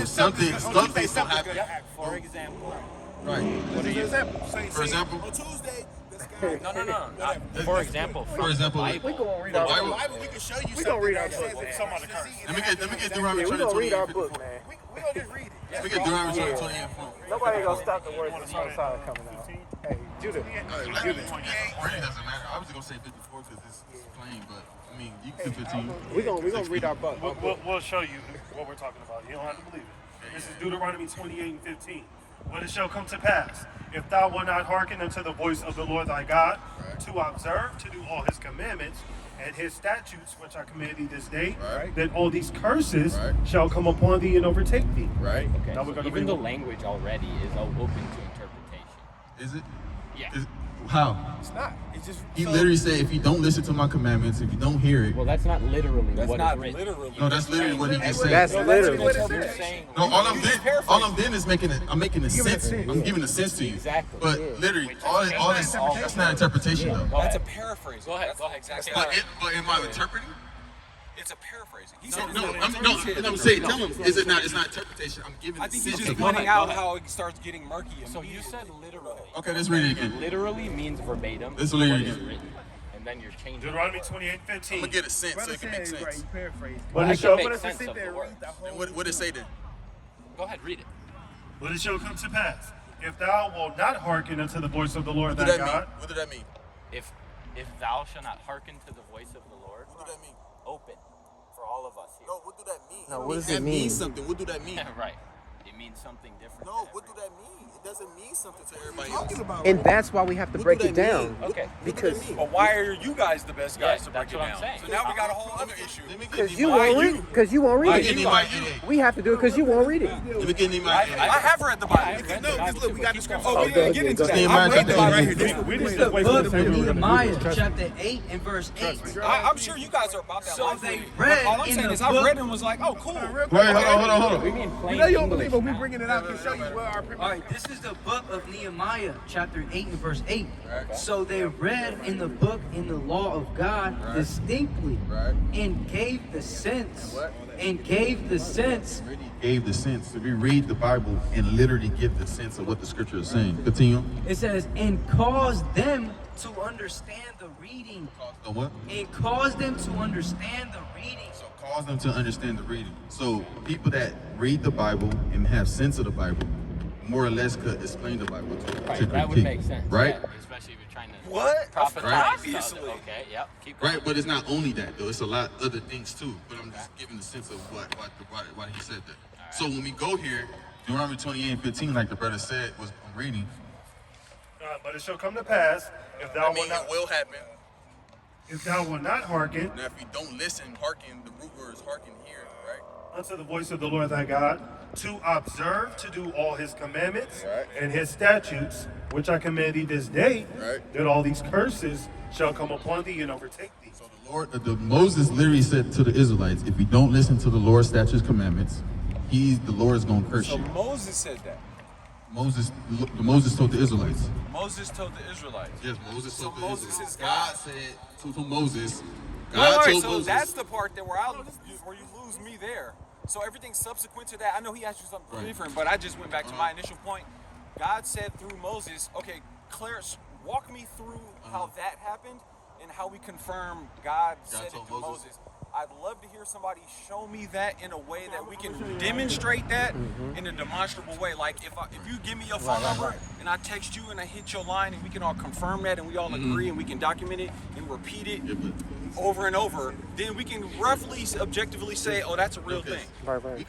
Speaker 7: Something's gonna happen.
Speaker 10: For example.
Speaker 7: Right.
Speaker 2: For example,
Speaker 7: For example.
Speaker 2: on Tuesday, this guy.
Speaker 10: No. For example, from the Bible.
Speaker 2: We gonna read
Speaker 7: The
Speaker 2: our
Speaker 7: Bible.
Speaker 2: Bible. We can show you
Speaker 9: We
Speaker 2: something
Speaker 9: gonna read our
Speaker 2: that
Speaker 9: book,
Speaker 2: says
Speaker 9: man.
Speaker 2: it.
Speaker 8: Some of the curse.
Speaker 7: Let me get Deuteronomy
Speaker 9: Yeah, we gonna read our book,
Speaker 7: 24.
Speaker 9: man.
Speaker 2: We gonna just read it.
Speaker 7: Let me get Deuteronomy 24.
Speaker 9: Nobody gonna stop the words of the Most High coming out. Hey, Judah.
Speaker 7: It doesn't matter. I was gonna say 54 because it's plain, but I mean, you can do 15.
Speaker 9: We gonna read our book.
Speaker 8: We'll show you what we're talking about. You don't have to believe it. This is Deuteronomy 28 and 15. But it shall come to pass, if thou wilt not hearken unto the voice of the Lord thy God, to observe, to do all his commandments, and his statutes, which I command thee this day, then all these curses shall come upon thee and overtake thee.
Speaker 7: Right.
Speaker 10: Okay,
Speaker 8: Now we're
Speaker 10: so
Speaker 8: gonna
Speaker 10: even
Speaker 8: read
Speaker 10: the
Speaker 8: one.
Speaker 10: language already is open to interpretation.
Speaker 7: Is it?
Speaker 10: Yeah.
Speaker 7: How?
Speaker 2: It's not. It's just.
Speaker 7: He literally said, if you don't listen to my commandments, if you don't hear it.
Speaker 10: Well, that's not literally
Speaker 6: That's
Speaker 10: what
Speaker 6: not
Speaker 10: is written.
Speaker 6: literally.
Speaker 7: No, that's literally what he just said.
Speaker 9: That's literally.
Speaker 10: You're saying
Speaker 7: No, all I'm doing is I'm making a sense. I'm giving a sense to you.
Speaker 10: Exactly.
Speaker 7: But literally, all this, that's not interpretation though.
Speaker 10: Go
Speaker 6: That's
Speaker 10: ahead.
Speaker 6: a paraphrase.
Speaker 10: Go ahead.
Speaker 6: That's
Speaker 10: Go ahead.
Speaker 6: Exactly.
Speaker 7: But am I interpreting?
Speaker 6: It's a paraphrasing. He
Speaker 7: No,
Speaker 6: said
Speaker 7: I'm saying, tell him, is it not? It's not interpretation. I'm giving.
Speaker 6: I think
Speaker 7: the
Speaker 6: he's
Speaker 7: sense
Speaker 6: just
Speaker 7: of it.
Speaker 6: pointing out how it starts getting murky.
Speaker 10: So you said literally.
Speaker 7: Okay, let's read it again.
Speaker 10: Literally means verbatim.
Speaker 7: Let's
Speaker 10: what
Speaker 7: read it
Speaker 10: is
Speaker 7: again.
Speaker 10: written, and then you're changing.
Speaker 8: Deuteronomy 28 and 15.
Speaker 7: I'm gonna get a sense so
Speaker 2: Brother
Speaker 7: it can make
Speaker 2: said, right,
Speaker 7: sense.
Speaker 2: you paraphrased.
Speaker 8: But
Speaker 10: I
Speaker 8: it shall
Speaker 10: can make
Speaker 2: But
Speaker 10: sense
Speaker 2: sit
Speaker 10: of
Speaker 2: there
Speaker 10: the
Speaker 2: and
Speaker 10: word.
Speaker 2: read the whole.
Speaker 7: And what did it say then?
Speaker 10: Go ahead, read it.
Speaker 8: But it shall come to pass, if thou wilt not hearken unto the voice of the Lord
Speaker 7: What
Speaker 8: thy
Speaker 7: did that mean?
Speaker 8: God.
Speaker 7: What did that mean?
Speaker 10: If thou shalt not hearken to the voice of the Lord,
Speaker 7: What did that mean?
Speaker 10: open for all of us here.
Speaker 7: No, what do that mean?
Speaker 9: No, what does
Speaker 7: that
Speaker 9: it mean?
Speaker 7: means something. What do that mean?
Speaker 10: Right. It means something different.
Speaker 7: No,
Speaker 10: to
Speaker 7: what do
Speaker 10: everyone.
Speaker 7: that mean? It doesn't mean something to everybody
Speaker 2: Talking
Speaker 7: else.
Speaker 2: about.
Speaker 9: And that's why we have to
Speaker 7: What
Speaker 9: break
Speaker 7: do
Speaker 9: it
Speaker 7: that
Speaker 9: down.
Speaker 7: mean?
Speaker 10: Okay.
Speaker 9: Because
Speaker 6: But why are you guys the best guys to break
Speaker 10: that's
Speaker 6: it
Speaker 10: what I'm
Speaker 6: down?
Speaker 10: saying.
Speaker 6: So now we got a whole other issue.
Speaker 7: Let me get
Speaker 9: because you
Speaker 6: Why
Speaker 9: won't
Speaker 6: you?
Speaker 9: read. Because you won't read
Speaker 7: Let
Speaker 9: it.
Speaker 7: me get Nehemiah.
Speaker 9: We have to do it because you won't read it.
Speaker 7: Let me get Nehemiah.
Speaker 6: I have read the Bible.
Speaker 10: read
Speaker 2: No,
Speaker 10: the Bible
Speaker 2: because look,
Speaker 10: too,
Speaker 2: we
Speaker 10: but
Speaker 2: got
Speaker 10: keep
Speaker 2: the
Speaker 10: going.
Speaker 2: scripture.
Speaker 6: Oh, we didn't get into that.
Speaker 7: Nehemiah
Speaker 6: I read the
Speaker 7: chapter
Speaker 6: Bible.
Speaker 7: eight.
Speaker 6: Right here.
Speaker 8: We just
Speaker 11: The
Speaker 8: wait
Speaker 11: book
Speaker 8: for the
Speaker 11: of
Speaker 8: Savior.
Speaker 11: Nehemiah, chapter 8 and verse 8.
Speaker 6: I'm sure you guys are about that
Speaker 11: So
Speaker 6: life.
Speaker 11: they
Speaker 6: But
Speaker 11: read
Speaker 6: all I'm
Speaker 11: in
Speaker 6: saying
Speaker 11: the
Speaker 6: is I
Speaker 11: book-
Speaker 6: read and was like, oh, cool.
Speaker 7: Wait, hold on.
Speaker 10: We mean
Speaker 2: We
Speaker 10: plain
Speaker 2: know you don't
Speaker 10: English
Speaker 2: believe, but we
Speaker 10: now.
Speaker 2: bringing it out to show you what our
Speaker 11: All right, this is the book of Nehemiah, chapter 8 and verse 8. So they read in the book in the law of God distinctly and gave the sense. And gave the sense.
Speaker 7: Gave the sense. So we read the Bible and literally give the sense of what the scripture is saying. Continue.
Speaker 11: It says, and caused them to understand the reading.
Speaker 7: So what?
Speaker 11: And caused them to understand the reading.
Speaker 7: So cause them to understand the reading. So people that read the Bible and have sense of the Bible, more or less could explain the Bible to
Speaker 10: Right,
Speaker 7: to
Speaker 10: that would
Speaker 7: critique,
Speaker 10: make sense.
Speaker 7: right?
Speaker 10: Yeah, especially if you're trying to
Speaker 6: What?
Speaker 10: prophesize
Speaker 7: Right.
Speaker 6: Obviously.
Speaker 10: stuff. Okay, yep. Keep going.
Speaker 7: Right, but it's not only that though. It's a lot other things too. But I'm just giving the sense of why he said that. So when we go here, Deuteronomy 28 and 15, like the brother said, was I'm reading.
Speaker 8: But it shall come to pass, if thou
Speaker 7: I mean,
Speaker 8: wilt not,
Speaker 7: it will happen.
Speaker 8: if thou wilt not hearken
Speaker 7: Now, if you don't listen, hearken. The root word is hearken here, right?
Speaker 8: unto the voice of the Lord thy God, to observe to do all his commandments
Speaker 7: Right.
Speaker 8: and his statutes, which I command thee this day,
Speaker 7: Right.
Speaker 8: that all these curses shall come upon thee and overtake thee.
Speaker 7: So Moses literally said to the Israelites, if you don't listen to the Lord's statutes, commandments, the Lord is going to curse
Speaker 6: So
Speaker 7: you.
Speaker 6: Moses said that.
Speaker 7: Moses told the Israelites.
Speaker 6: Moses told the Israelites.
Speaker 7: Yes, Moses told the
Speaker 6: Moses
Speaker 7: Israelites.
Speaker 6: is God.
Speaker 7: God said to Moses.
Speaker 6: Wait,
Speaker 7: God
Speaker 6: wait,
Speaker 7: told
Speaker 6: so
Speaker 7: Moses.
Speaker 6: that's the part that where you lose me there. So everything subsequent to that, I know he asked you something
Speaker 7: Right.
Speaker 6: different, but I just went back to my initial point. God said through Moses, okay, walk me through how that happened and how we confirm God said it
Speaker 7: told
Speaker 6: through
Speaker 7: Moses.
Speaker 6: Moses. I'd love to hear somebody show me that in a way that we can demonstrate that in a demonstrable way. Like if you give me your phone number and I text you and I hit your line and we can all confirm that and we all agree and we can document it and repeat it over and over, then we can roughly, objectively say, oh, that's a real thing.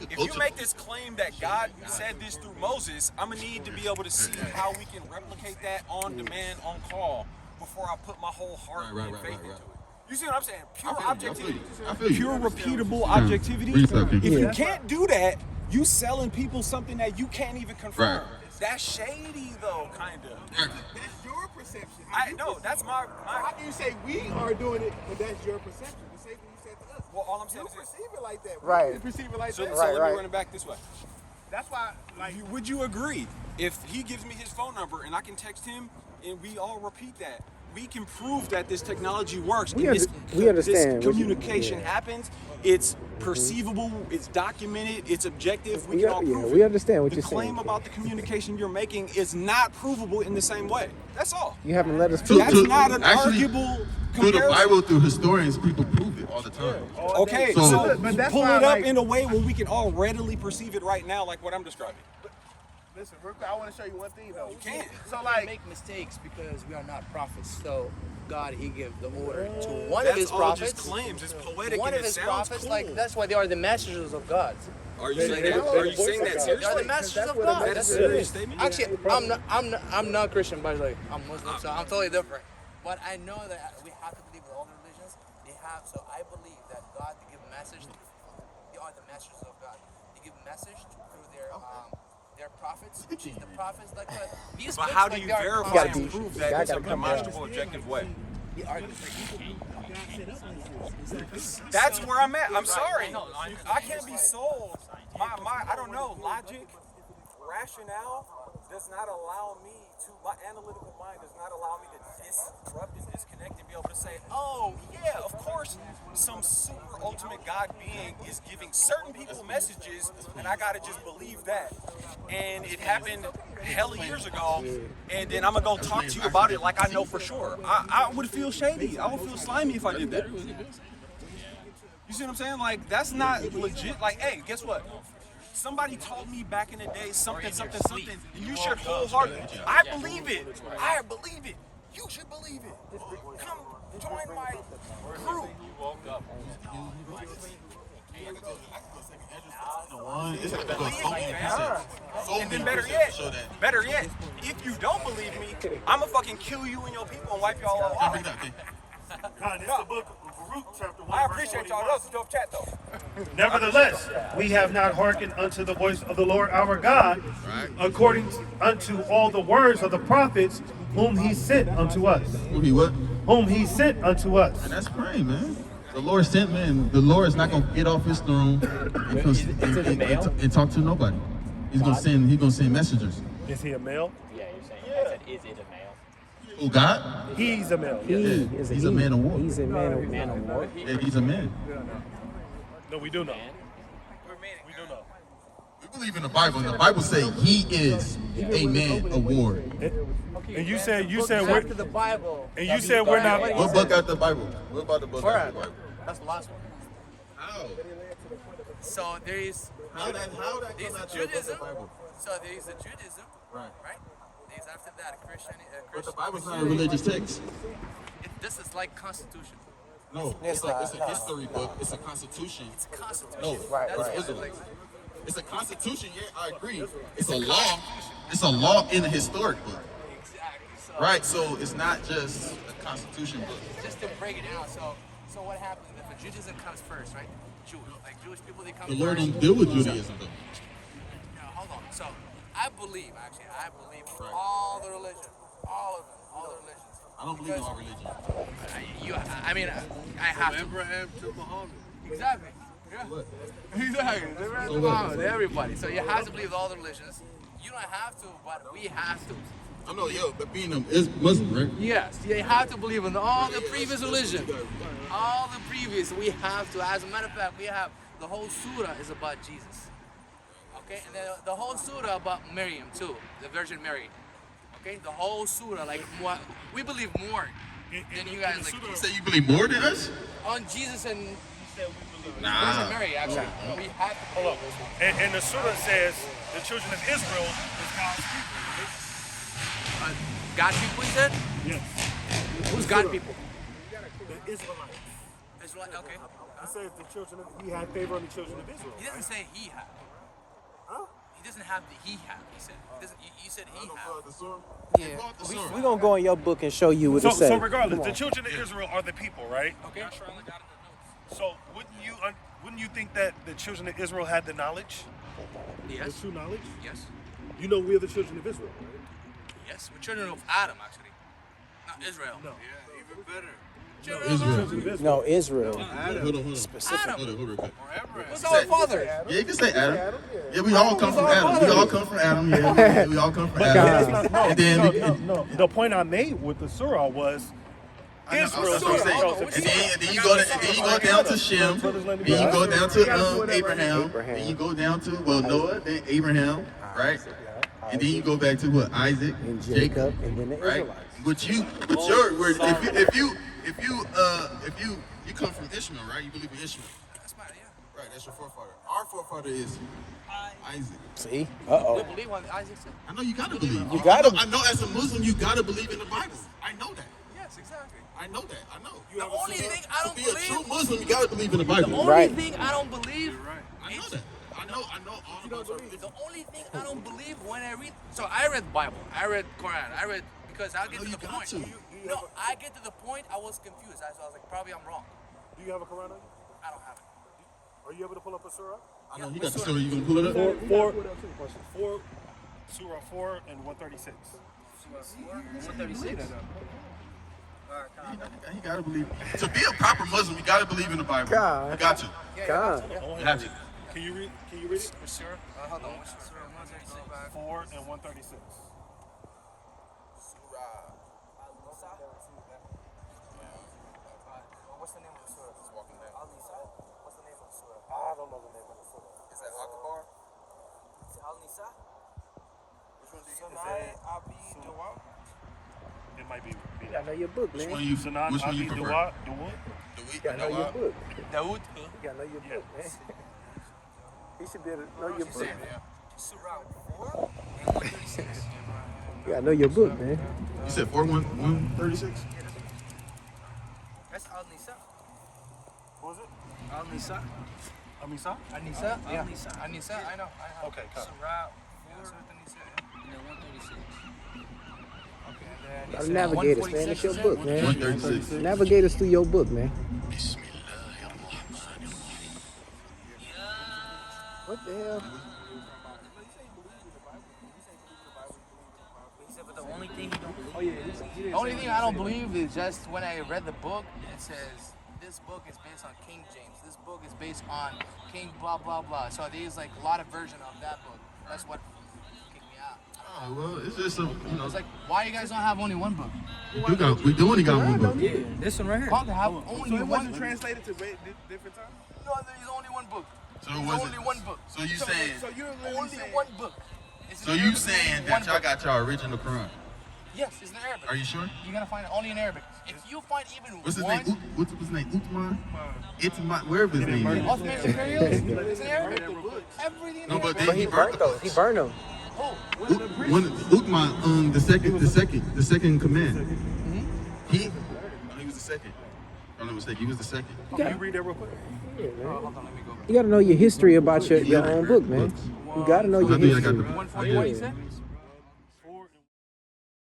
Speaker 6: If you make this claim that God said this through Moses, I'm gonna need to be able to see how we can replicate that on demand, on call, before I put my whole heart and faith into it. You see what I'm saying? Pure objectivity. Pure repeatable objectivity. If you can't do that, you selling people something that you can't even confirm. That's shady though, kinda.
Speaker 2: That's your perception.
Speaker 6: I know, that's my
Speaker 2: How can you say we are doing it, but that's your perception? The same thing you said to us.
Speaker 6: Well, all I'm saying
Speaker 2: You
Speaker 6: is
Speaker 2: perceive it like that.
Speaker 9: Right.
Speaker 2: You perceive it like
Speaker 6: so
Speaker 2: that.
Speaker 6: let me run it back this way.
Speaker 2: That's why, like,
Speaker 6: Would you agree if he gives me his phone number and I can text him and we all repeat that? We can prove that this technology works.
Speaker 9: We
Speaker 6: and
Speaker 9: understand.
Speaker 6: This communication happens. It's perceivable. It's documented. It's objective. We can all prove
Speaker 9: we
Speaker 6: it.
Speaker 9: understand what
Speaker 6: The
Speaker 9: you're saying.
Speaker 6: claim about the communication you're making is not provable in the same way. That's all.
Speaker 9: You haven't let us
Speaker 6: That's not an arguable
Speaker 7: Through the
Speaker 6: comparison.
Speaker 7: Bible, through historians, people prove it all the time.
Speaker 6: Okay,
Speaker 7: So-
Speaker 6: so
Speaker 2: But that's
Speaker 6: pull
Speaker 2: why,
Speaker 6: it up
Speaker 2: like-
Speaker 6: in a way where we can all readily perceive it right now, like what I'm describing.
Speaker 2: listen, real quick, I want to show you one thing though.
Speaker 6: You can't.
Speaker 2: So
Speaker 12: We
Speaker 2: like,
Speaker 12: make mistakes because we are not prophets. So God, He gave the order to one
Speaker 6: That's
Speaker 12: of His
Speaker 6: all
Speaker 12: prophets.
Speaker 6: just claims. It's poetic
Speaker 12: One
Speaker 6: and
Speaker 12: of
Speaker 6: it
Speaker 12: His
Speaker 6: sounds
Speaker 12: prophets,
Speaker 6: cool.
Speaker 12: like that's why they are the messengers of God.
Speaker 6: Are you saying that? Are you saying that
Speaker 12: They are the
Speaker 6: seriously?
Speaker 12: messengers of
Speaker 6: Is
Speaker 12: God.
Speaker 6: that a
Speaker 12: That's
Speaker 6: serious
Speaker 12: it.
Speaker 6: statement?
Speaker 12: Actually, I'm not Christian, by the way. I'm Muslim, so I'm totally different. But I know that we have to believe with all the religions. They have. So I believe that God to give a message. They are the messengers of God. They give a message through their prophets. The prophets like these.
Speaker 6: But
Speaker 12: books,
Speaker 6: how do
Speaker 12: like,
Speaker 6: you
Speaker 12: they are
Speaker 6: verify
Speaker 12: prophets.
Speaker 6: and prove that it's a demonstrable, objective way? That's where I'm at. I'm sorry. I can't be sold. My I don't know, logic, rationale does not allow me to, my analytical mind does not allow me to disrupt and disconnect and be able to say, oh yeah, of course, some super ultimate God being is giving certain people messages and I gotta just believe that. And it happened hella years ago, and then I'm gonna go talk to you about it like I know for sure. I would feel shady. I would feel slimy if I did that. You see what I'm saying? Like, that's not legit. Like, hey, guess what? Somebody told me back in the day something, and you should wholeheartedly. I believe it. I believe it. You should believe it. Come join my crew. And then better yet, if you don't believe me, I'ma fucking kill you and your people and wipe y'all all out.
Speaker 8: God, it's the book of Baruch, chapter 1,
Speaker 6: I
Speaker 8: verse
Speaker 6: appreciate y'all.
Speaker 8: 21.
Speaker 6: That was a dope chat though.
Speaker 8: Nevertheless, we have not hearkened unto the voice of the Lord our God, according unto all the words of the prophets whom He sent unto us.
Speaker 7: Who he what?
Speaker 8: Whom He sent unto us.
Speaker 7: And that's great, man. The Lord sent man. The Lord is not gonna get off his throne and talk to nobody. He's gonna send messengers.
Speaker 8: Is he a male?
Speaker 10: Yeah, you're saying. I said, is it a male?
Speaker 7: Who, God?
Speaker 8: He's a male.
Speaker 7: He's a man of war.
Speaker 9: He's a man of war.
Speaker 7: Yeah, he's a man.
Speaker 8: No, we do know. We do know.
Speaker 7: We believe in the Bible, and the Bible says he is a man of war.
Speaker 8: And you said
Speaker 12: After the Bible.
Speaker 8: and you said we're not.
Speaker 7: What book out the Bible? What about the book out the Bible?
Speaker 12: That's the last one.
Speaker 7: How?
Speaker 12: So there is.
Speaker 7: How that
Speaker 12: There's
Speaker 7: come
Speaker 12: a
Speaker 7: out your book
Speaker 12: Judaism.
Speaker 7: of the Bible?
Speaker 12: So there is a Judaism.
Speaker 7: Right.
Speaker 12: There's after that Christianity.
Speaker 7: But the Bible's not a religious text.
Speaker 12: This is like Constitution.
Speaker 7: No, it's a history book. It's a constitution.
Speaker 12: It's a Constitution.
Speaker 7: No,
Speaker 12: That's
Speaker 7: it's
Speaker 12: what
Speaker 7: Israelites. It's a constitution. Yeah, I agree. It's a law. It's a law in a historic book.
Speaker 12: Exactly. So
Speaker 7: Right. So it's not just a constitution book.
Speaker 12: just to break it down. So what happens if Judaism comes first, right? Jewish people, they come
Speaker 7: The Lord
Speaker 12: first.
Speaker 7: don't deal with Judaism though.
Speaker 12: No, hold on. So I believe all the religions, all of them, all the religions.
Speaker 7: I don't believe in all religion.
Speaker 12: I have to.
Speaker 8: Abraham to Muhammad.
Speaker 12: Exactly. Yeah. Exactly. Abraham to Muhammad, everybody. So you have to believe all the religions. You don't have to, but we have to.
Speaker 7: I know, but being a Muslim, right?
Speaker 12: Yes, you have to believe in all the previous religions. All the previous, we have to. As a matter of fact, we have the whole surah is about Jesus. Okay, and then the whole surah about Miriam too, the Virgin Mary. Okay, the whole surah, like what we believe more than you guys. Like,
Speaker 7: You say you believe more than us?
Speaker 12: on Jesus and
Speaker 7: Nah.
Speaker 12: Mary, actually, we have to
Speaker 8: Hold on. And the surah says the children of Israel is God's people.
Speaker 12: God people, he said?
Speaker 8: Yes.
Speaker 12: Who's God people?
Speaker 8: The Israelites.
Speaker 12: Israel, okay.
Speaker 8: He says the children of, he had favor on the children of Israel.
Speaker 12: He doesn't say he had.
Speaker 8: Huh?
Speaker 12: He doesn't have the he have. He said, he doesn't, you said he have.
Speaker 9: Yeah. We're going to go in your book and show you what it says.
Speaker 8: So regardless, the children of Israel are the people, right?
Speaker 12: Okay.
Speaker 8: So wouldn't you think that the children of Israel had the knowledge?
Speaker 12: Yes.
Speaker 8: The true knowledge?
Speaker 12: Yes.
Speaker 8: You know we're the children of Israel, right?
Speaker 12: Yes. We're children of Adam, actually. Not Israel.
Speaker 8: No.
Speaker 4: Yeah, even better.
Speaker 9: No, Israel.
Speaker 7: Hold on.
Speaker 9: Specific.
Speaker 7: Hold on, real quick.
Speaker 12: Who's our father?
Speaker 7: Yeah, you can say Adam. Yeah, we all come from Adam. We all come from Adam. Yeah, we all come from Adam. And then
Speaker 8: No. The point I made with the surah was Israel.
Speaker 7: That's what I'm saying. And then you go down to Shem. Then you go down to Abraham. Then you go down to Noah, then Abraham, right? And then you go back to what? Isaac,
Speaker 9: And Jacob, and then the
Speaker 7: right?
Speaker 9: Israelites.
Speaker 7: If you come from Ishmael, right? You believe in Ishmael.
Speaker 12: That's mine, yeah.
Speaker 7: Right, that's your forefather. Our forefather is Isaac.
Speaker 9: See?
Speaker 12: We
Speaker 9: Uh-oh.
Speaker 12: believe what Isaac said.
Speaker 7: I know you gotta believe.
Speaker 9: You gotta-
Speaker 7: I know as a Muslim you gotta believe in the Bible. I know that.
Speaker 12: Yes, exactly.
Speaker 7: I know that. I know.
Speaker 12: The only thing I don't
Speaker 7: To be a true
Speaker 12: believe,
Speaker 7: Muslim, you gotta believe in the Bible.
Speaker 12: the only
Speaker 9: Right.
Speaker 12: thing I don't believe,
Speaker 7: I know that. I know all about our religion.
Speaker 12: the only thing I don't believe when I read, so I read the Bible, I read Quran, I read, because I'll get to the point. No, I get to the point, I was confused. I was like, probably I'm wrong.
Speaker 8: Do you have a Quran on you?
Speaker 12: I don't have it.
Speaker 8: Are you able to pull up a surah?
Speaker 7: I know you got the story. You gonna pull it up?
Speaker 8: Four, Surah 4 and 136.
Speaker 12: 136.
Speaker 7: You gotta believe. To be a proper Muslim, you gotta believe in the Bible.
Speaker 9: God.
Speaker 7: You got to.
Speaker 9: God.
Speaker 7: You have to.
Speaker 8: Can you read it?
Speaker 12: For sure. Hold on. Which surah? 136.
Speaker 8: 4 and 136.
Speaker 12: What's the name of the surah? Just walking down. Al-Nisa? What's the name of the surah?
Speaker 8: I don't know the name of the surah.
Speaker 12: Is that Akbar? Is it Al-Nisa? Which one do you say? Abi Dawah?
Speaker 8: It might be.
Speaker 9: You gotta know your book,
Speaker 7: Which
Speaker 9: man.
Speaker 7: one you
Speaker 8: Sunan
Speaker 7: Which one
Speaker 8: Abi
Speaker 7: you prefer?
Speaker 8: Dawud?
Speaker 9: You gotta know your book.
Speaker 12: Dawood?
Speaker 9: You gotta know your book, man. You should be able to know your book.
Speaker 12: Surah 4 and 136.
Speaker 9: You gotta know your book, man.
Speaker 7: You said 136?
Speaker 12: That's Al-Nisa.
Speaker 8: What was it?
Speaker 12: Al-Nisa?
Speaker 8: Amisa?
Speaker 12: Al-Nisa? Yeah. Al-Nisa, I know.
Speaker 8: Okay, cut.
Speaker 12: Surah 4 and then 136. Okay,
Speaker 9: Gotta navigate us, man. It's your book, man.
Speaker 7: 136.
Speaker 9: Navigate us through your book, man. What the hell?
Speaker 12: The only thing I don't believe is just when I read the book, it says this book is based on King James. This book is based on King blah blah blah. So there's like a lot of version of that book. That's what kicked me out.
Speaker 7: Oh, well, it's just
Speaker 12: It's like, why you guys don't have only one book?
Speaker 7: we do only got one book.
Speaker 11: This one right here.
Speaker 12: Why they have
Speaker 2: So
Speaker 12: only
Speaker 2: it
Speaker 12: one?
Speaker 2: wasn't translated to different times?
Speaker 12: No, there's only one book.
Speaker 7: So it
Speaker 12: There's
Speaker 7: wasn't.
Speaker 12: only one book.
Speaker 7: So you saying?
Speaker 2: So you're literally
Speaker 12: Only
Speaker 2: saying,
Speaker 12: one book. It's
Speaker 7: So
Speaker 12: in
Speaker 7: you
Speaker 12: Arabic,
Speaker 7: saying
Speaker 12: only
Speaker 7: that
Speaker 12: one
Speaker 7: y'all
Speaker 12: book.
Speaker 7: got your original Quran?
Speaker 12: Yes, it's in Arabic.
Speaker 7: Are you sure?
Speaker 12: You're gonna find it only in Arabic. If you find even
Speaker 7: What's his
Speaker 12: one,
Speaker 7: name? What's his name? Utman? Itman, wherever his name is.
Speaker 12: Ottoman Imperials, it's in Arabic. Everything in
Speaker 7: No, but
Speaker 12: Arabic.
Speaker 7: then he burnt those.
Speaker 9: He burned them.
Speaker 7: Utman, the second command. He was the second. If I'm not mistaken, he was the second.
Speaker 8: Can you read that real quick?
Speaker 9: You gotta know your history about your own book, man. You gotta know your
Speaker 7: I think I
Speaker 9: history.
Speaker 7: got the
Speaker 12: 141, you said?